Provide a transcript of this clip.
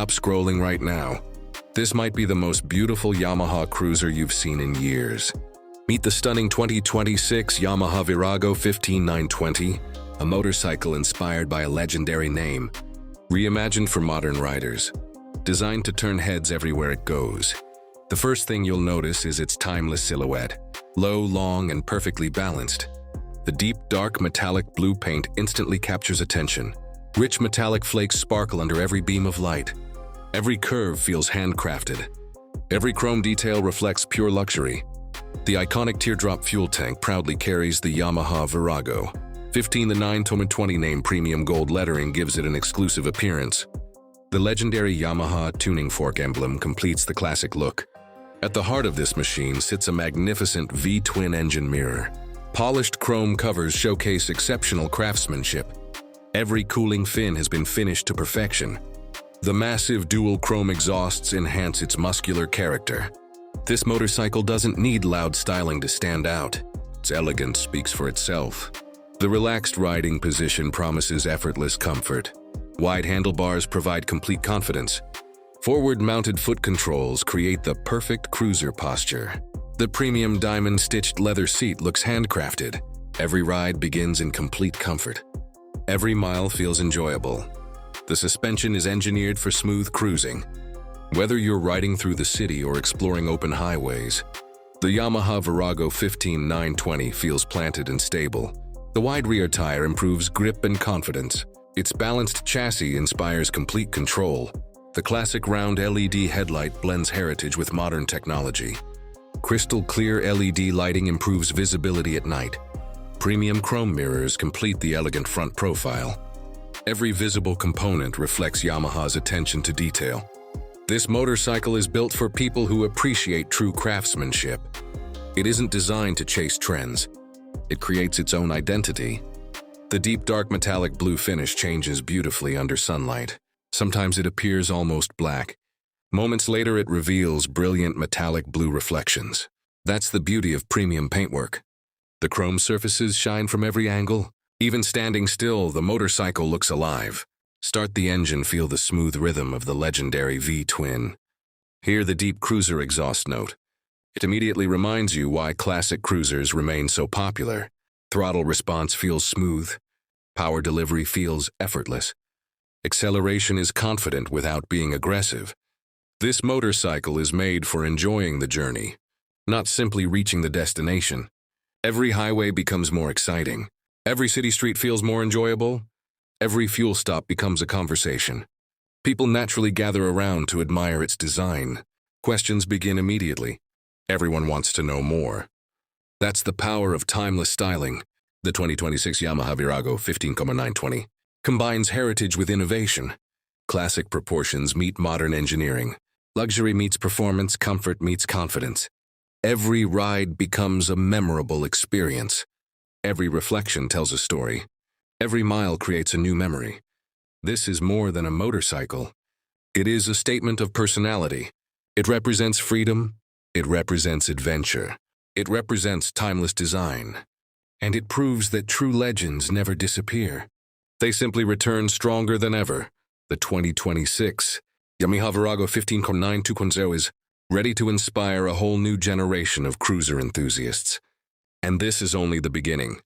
stop scrolling right now. This might be the most beautiful Yamaha Cruiser you've seen in years. Meet the stunning 2026 Yamaha Virago XV920, a motorcycle inspired by a legendary name, reimagined for modern riders, designed to turn heads everywhere it goes. The first thing you'll notice is its timeless silhouette, low, long, and perfectly balanced. The deep, dark, metallic blue paint instantly captures attention. Rich metallic flakes sparkle under every beam of light. Every curve feels handcrafted. Every chrome detail reflects pure luxury. The iconic teardrop fuel tank proudly carries the Yamaha Virago XV920 name. Premium gold lettering gives it an exclusive appearance. The legendary Yamaha tuning fork emblem completes the classic look. At the heart of this machine sits a magnificent V-twin engine mirror. Polished chrome covers showcase exceptional craftsmanship. Every cooling fin has been finished to perfection. The massive dual chrome exhausts enhance its muscular character. This motorcycle doesn't need loud styling to stand out. Its elegance speaks for itself. The relaxed riding position promises effortless comfort. Wide handlebars provide complete confidence. Forward-mounted foot controls create the perfect cruiser posture. The premium diamond-stitched leather seat looks handcrafted. Every ride begins in complete comfort. Every mile feels enjoyable. The suspension is engineered for smooth cruising. Whether you're riding through the city or exploring open highways, the Yamaha Virago XV920 feels planted and stable. The wide rear tire improves grip and confidence. Its balanced chassis inspires complete control. The classic round LED headlight blends heritage with modern technology. Crystal clear LED lighting improves visibility at night. Premium chrome mirrors complete the elegant front profile. Every visible component reflects Yamaha's attention to detail. This motorcycle is built for people who appreciate true craftsmanship. It isn't designed to chase trends. It creates its own identity. The deep dark metallic blue finish changes beautifully under sunlight. Sometimes it appears almost black. Moments later it reveals brilliant metallic blue reflections. That's the beauty of premium paintwork. The chrome surfaces shine from every angle. Even standing still, the motorcycle looks alive. Start the engine, feel the smooth rhythm of the legendary V-twin. Hear the deep cruiser exhaust note. It immediately reminds you why classic cruisers remain so popular. Throttle response feels smooth. Power delivery feels effortless. Acceleration is confident without being aggressive. This motorcycle is made for enjoying the journey, not simply reaching the destination. Every highway becomes more exciting. Every city street feels more enjoyable. Every fuel stop becomes a conversation. People naturally gather around to admire its design. Questions begin immediately. Everyone wants to know more. That's the power of timeless styling. The 2026 Yamaha Virago XV920 combines heritage with innovation. Classic proportions meet modern engineering. Luxury meets performance, comfort meets confidence. Every ride becomes a memorable experience. Every reflection tells a story. Every mile creates a new memory. This is more than a motorcycle. It is a statement of personality. It represents freedom. It represents adventure. It represents timeless design. And it proves that true legends never disappear. They simply return stronger than ever. The 2026 Yamaha Virago XV920 is ready to inspire a whole new generation of cruiser enthusiasts. And this is only the beginning.